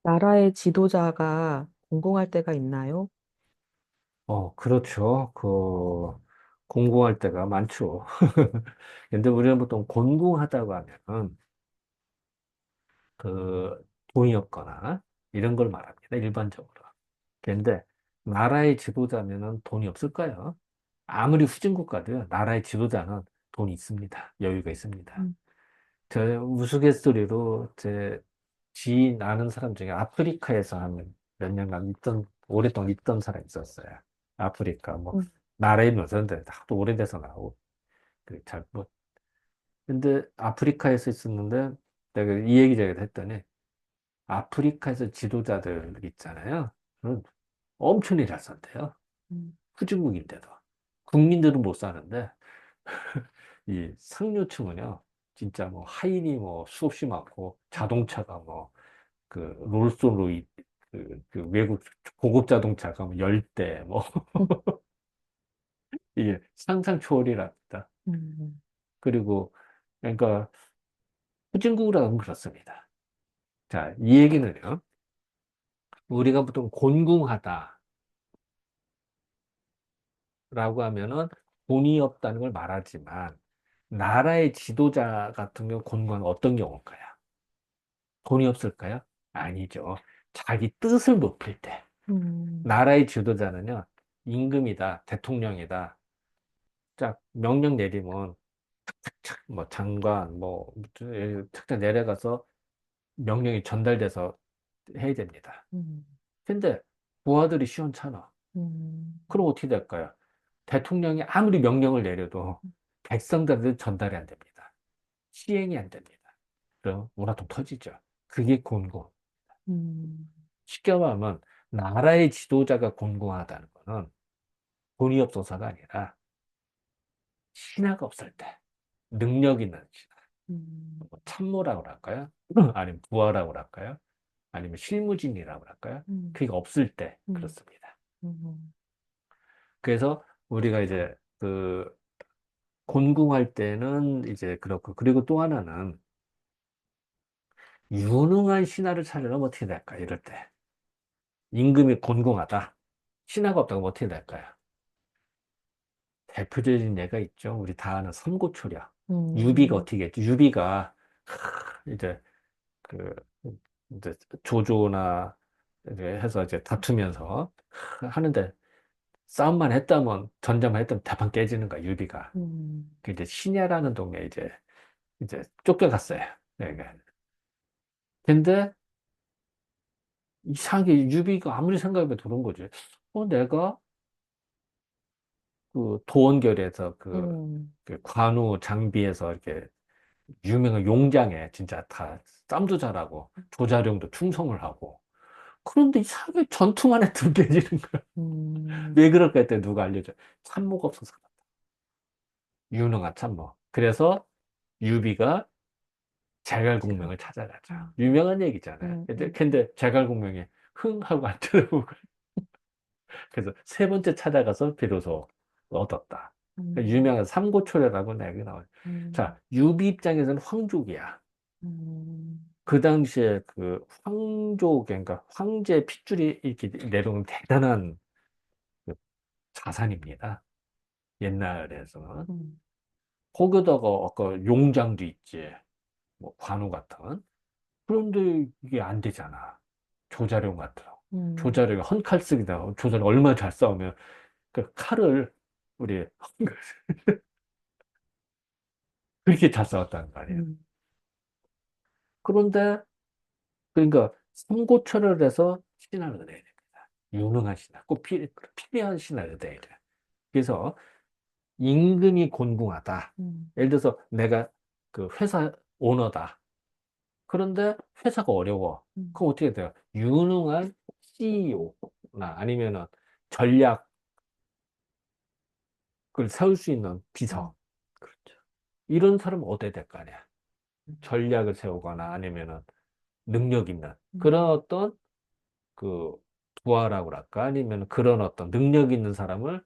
나라의 지도자가 공공할 때가 있나요? 그렇죠. 공부할 때가 많죠. 근데 우리는 보통 곤궁하다고 하면, 그, 돈이 없거나, 이런 걸 말합니다. 일반적으로. 근데, 나라의 지도자면은 돈이 없을까요? 아무리 후진국가도요, 나라의 지도자는 돈이 있습니다. 여유가 있습니다. 음, 저 우스갯소리로 제 지인 아는 사람 중에 아프리카에서 한 몇 년간 오랫동안 있던 사람이 있었어요. 아프리카, 뭐, 음, 나라에 있는데 하도 오래돼서 나오고, 뭐. 근데 아프리카에서 있었는데, 내가 이 얘기저기 했더니, 아프리카에서 지도자들 있잖아요. 그건 엄청 잘 산대요. 음, 후진국인데도. 국민들은 못 사는데, 이 상류층은요, 진짜 뭐 하인이 뭐 수없이 많고, 자동차가 뭐, 롤스로이, 외국 고급 자동차가 뭐 10대, 뭐, 이게 상상 초월이랍니다. 음, 그리고, 그러니까, 후진국이라는 그렇습니다. 자, 이 얘기는요, 우리가 보통 곤궁하다라고 하면은 돈이 없다는 걸 말하지만, 나라의 지도자 같은 경우 곤궁은 어떤 경우일까요? 돈이 없을까요? 아니죠. 자기 뜻을 높일 때. 음, 나라의 지도자는요, 임금이다, 대통령이다. 자, 명령 내리면, 뭐, 장관, 뭐, 착착 내려가서 명령이 전달돼서 해야 됩니다. 음, 근데, 부하들이 시원찮아. 음, 그럼 어떻게 될까요? 대통령이 아무리 명령을 내려도 백성들한테 전달이 안 됩니다. 시행이 안 됩니다. 그럼 문화통 터지죠. 그게 곤고. 음, 쉽게 말하면, 나라의 지도자가 곤고하다는 거는 돈이 없어서가 아니라, 신하가 없을 때, 능력 있는 신하. 음, 뭐 참모라고 할까요? 아니면 부하라고 할까요? 아니면 실무진이라고 할까요? 음, 그게 없을 때 음, 그렇습니다. 음, 그래서 우리가 이제 곤궁할 때는 이제 그렇고, 그리고 또 하나는 유능한 신하를 찾으려면 어떻게 될까요? 이럴 때. 임금이 곤궁하다. 신하가 없다고 어떻게 될까요? 대표적인 예가 있죠. 우리 다 아는 삼고초려. 유비가 음, 어떻게 했죠? 유비가 이제 그 이제 조조나 이제 해서 이제 다투면서 하는데, 싸움만 했다면, 전쟁만 했다면 대판 깨지는 거야, 유비가. 음, 그 이제 신야라는 동네에 이제 쫓겨갔어요. 네. 근데 이상하게 유비가 아무리 생각해도 그런 거지. 내가 그 도원결에서 그 관우 장비에서 이렇게 유명한 용장에 진짜 다 쌈도 잘하고 조자룡도 충성을 하고, 그런데 이상하게 전투만 해도 깨지는 거야. 음, 왜 그럴까 했더니 누가 알려줘. 참모가 없어서 그렇다. 유능한 참모. 그래서 유비가 제가, 제갈공명을 찾아가죠. 아, 유명한 얘기잖아요. 음, 근데 제갈공명이 흥 하고 안 쳐다보고, 그래서 세 번째 찾아가서 비로소 얻었다. 그러니까 음, 유명한 삼고초려라고 얘기 나와요. 음, 자, 유비 입장에서는 황족이야. 음, 그 당시에 그 황족, 그러니까 황제 핏줄이 이렇게 내려오는 대단한 그 자산입니다. 옛날에서. 음, 거기다가 아까 용장도 있지. 뭐 관우 같은. 그런데 이게 안 되잖아. 조자룡 같은. 음, 조자룡이 헌칼 쓰기다. 조자룡 얼마나 잘 싸우면 그 칼을 우리 그렇게 잘 싸웠다는 거 아니에요. 음, 그런데 그러니까 삼고초려를 해서 신하를 내야 됩니다. 유능한 신하, 꼭 필요한 신하를 내야 돼. 그래서 임금이 곤궁하다. 음, 예를 들어서 내가 그 회사 오너다. 그런데 회사가 어려워. 음, 그럼 어떻게 돼요? 유능한 CEO나 아니면은 전략을 세울 수 있는 비서. 그렇죠. 이런 사람은 어떻게 될 거 아니야? 전략을 세우거나 아니면은 능력 있는 그런 음, 어떤 그 부하라고 할까? 아니면 그런 어떤 능력 있는 사람을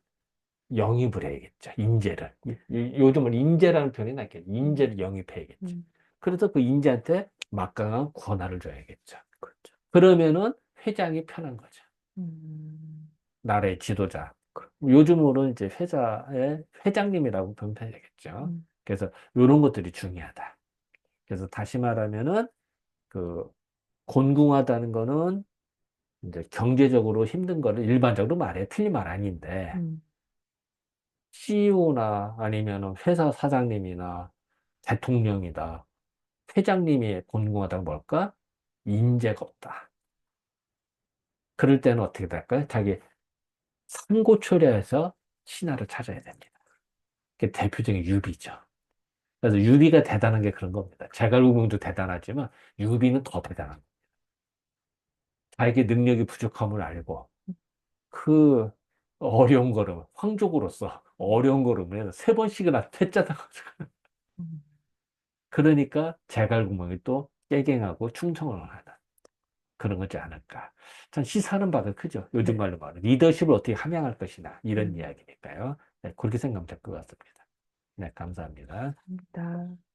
영입을 해야겠죠. 인재를. 요즘은 인재라는 표현이 낫겠죠. 음, 인재를 영입해야겠죠. 음, 그래서 그 인재한테 막강한 권한을 줘야겠죠. 그렇죠. 그러면은 회장이 편한 거죠. 음, 나라의 지도자. 요즘으로는 이제 회사의 회장님이라고 보면 되겠죠. 음, 그래서 이런 것들이 중요하다. 그래서 다시 말하면은 그 곤궁하다는 거는 이제 경제적으로 힘든 거를 일반적으로 말해 틀린 말 아닌데 음, CEO나 아니면은 회사 사장님이나 대통령이다. 회장님이 곤궁하다는 뭘까? 인재가 없다. 그럴 때는 어떻게 될까요? 자기 삼고초려해서 신하를 찾아야 됩니다. 그게 대표적인 유비죠. 그래서 유비가 대단한 게 그런 겁니다. 제갈공명도 대단하지만 유비는 더 대단한 거예요. 자기 능력이 부족함을 알고 그 어려운 걸음, 황족으로서 어려운 걸음을 세 번씩이나 퇴짜당하고 음, 그러니까 제갈공명이 또 깨갱하고 충성을 하다. 그런 거지 않을까. 참 시사하는 바가 크죠. 요즘 네. 말로 말하는 리더십을 어떻게 함양할 것이냐 이런 음, 이야기니까요. 네, 그렇게 생각하면 될 것 같습니다. 네, 감사합니다. 감사합니다.